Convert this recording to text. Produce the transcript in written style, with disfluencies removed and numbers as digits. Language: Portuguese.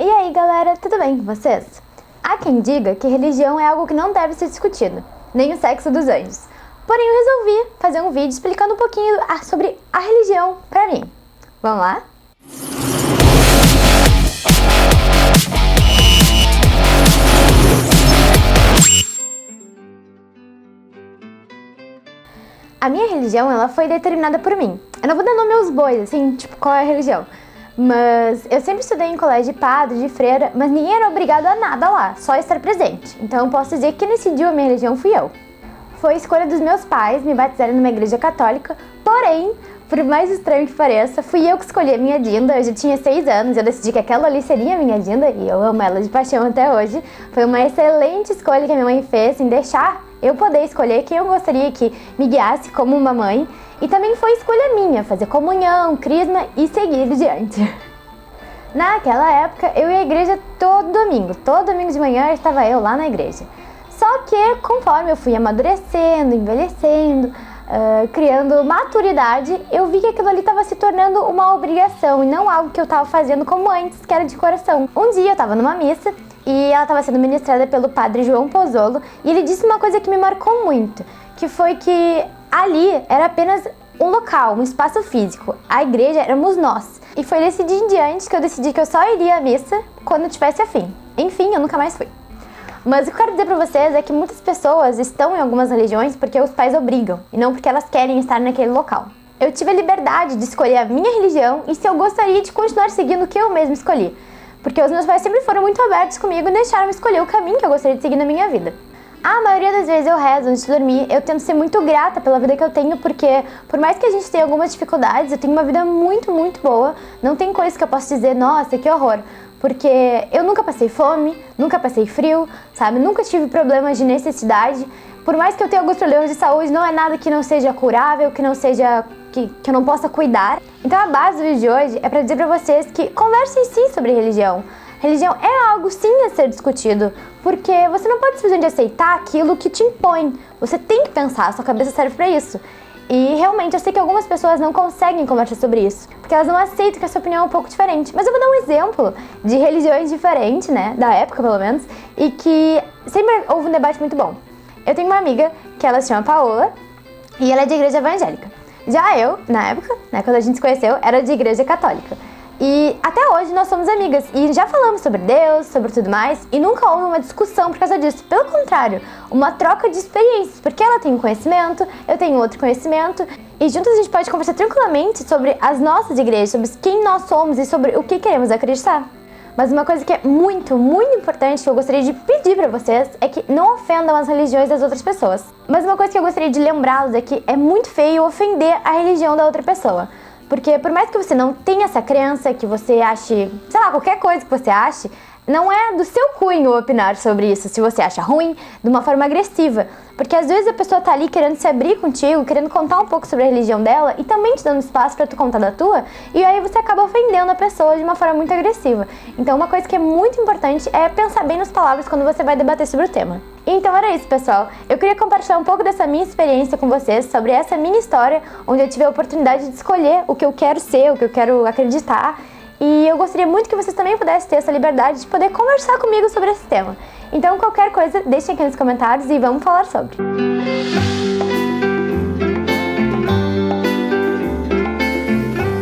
E aí galera, tudo bem com vocês? Há quem diga que religião é algo que não deve ser discutido, nem o sexo dos anjos. Porém eu resolvi fazer um vídeo explicando um pouquinho sobre a religião pra mim. Vamos lá? A minha religião, ela foi determinada por mim. Eu não vou dar nome aos bois, assim, tipo, qual é a religião. Mas eu sempre estudei em colégio de padre, de freira, mas ninguém era obrigado a nada lá, só estar presente. Então eu posso dizer que quem decidiu a minha religião fui eu. Foi escolha dos meus pais me batizarem numa igreja católica, porém, por mais estranho que pareça, fui eu que escolhi a minha Dinda. Eu já tinha 6 anos, eu decidi que aquela ali seria a minha Dinda e eu amo ela de paixão até hoje. Foi uma excelente escolha que a minha mãe fez em deixar eu poder escolher quem eu gostaria que me guiasse como uma mãe. E também foi escolha minha, fazer comunhão, crisma e seguir adiante. Naquela época, eu ia à igreja todo domingo de manhã estava eu lá na igreja. Só que conforme eu fui amadurecendo, envelhecendo, criando maturidade, eu vi que aquilo ali estava se tornando uma obrigação e não algo que eu estava fazendo como antes, que era de coração. Um dia eu estava numa missa e ela estava sendo ministrada pelo padre João Pozzolo e ele disse uma coisa que me marcou muito, que foi que ali era apenas um local, um espaço físico. A igreja éramos nós. E foi desse dia em diante que eu decidi que eu só iria à missa quando eu tivesse afim. Enfim, eu nunca mais fui. Mas o que eu quero dizer pra vocês é que muitas pessoas estão em algumas religiões porque os pais obrigam, e não porque elas querem estar naquele local. Eu tive a liberdade de escolher a minha religião e se eu gostaria de continuar seguindo o que eu mesma escolhi. Porque os meus pais sempre foram muito abertos comigo e deixaram-me escolher o caminho que eu gostaria de seguir na minha vida. A maioria das vezes eu rezo antes de dormir, eu tento ser muito grata pela vida que eu tenho, porque por mais que a gente tenha algumas dificuldades, eu tenho uma vida muito boa, não tem coisa que eu possa dizer, nossa, que horror, porque eu nunca passei fome, nunca passei frio, sabe, nunca tive problemas de necessidade, por mais que eu tenha alguns problemas de saúde, não é nada que não seja curável, que não seja, que eu não possa cuidar. Então a base do vídeo de hoje é para dizer para vocês que conversem sim sobre religião. Religião é algo sim a ser discutido, porque você não pode simplesmente aceitar aquilo que te impõe. Você tem que pensar, a sua cabeça serve para isso. E realmente eu sei que algumas pessoas não conseguem conversar sobre isso, porque elas não aceitam que a sua opinião é um pouco diferente. Mas eu vou dar um exemplo de religiões diferentes, né, da época pelo menos, e que sempre houve um debate muito bom. Eu tenho uma amiga que ela se chama Paola e ela é de igreja evangélica. Já eu, na época, né, quando a gente se conheceu, era de igreja católica. E até hoje nós somos amigas e já falamos sobre Deus, sobre tudo mais, e nunca houve uma discussão por causa disso. Pelo contrário, uma troca de experiências, porque ela tem um conhecimento, eu tenho outro conhecimento, e juntas a gente pode conversar tranquilamente sobre as nossas igrejas, sobre quem nós somos e sobre o que queremos acreditar. Mas uma coisa que é muito importante que eu gostaria de pedir pra vocês é que não ofendam as religiões das outras pessoas. Mas uma coisa que eu gostaria de lembrá-los é que é muito feio ofender a religião da outra pessoa. Porque por mais que você não tenha essa crença, que você ache, sei lá, qualquer coisa que você ache, não é do seu cunho opinar sobre isso, se você acha ruim, de uma forma agressiva. Porque às vezes a pessoa tá ali querendo se abrir contigo, querendo contar um pouco sobre a religião dela e também te dando espaço pra tu contar da tua, e aí você acaba ofendendo a pessoa de uma forma muito agressiva. Então uma coisa que é muito importante é pensar bem nas palavras quando você vai debater sobre o tema. Então era isso, pessoal. Eu queria compartilhar um pouco dessa minha experiência com vocês, sobre essa minha história, onde eu tive a oportunidade de escolher o que eu quero ser, o que eu quero acreditar. E eu gostaria muito que vocês também pudessem ter essa liberdade de poder conversar comigo sobre esse tema. Então, qualquer coisa, deixem aqui nos comentários e vamos falar sobre.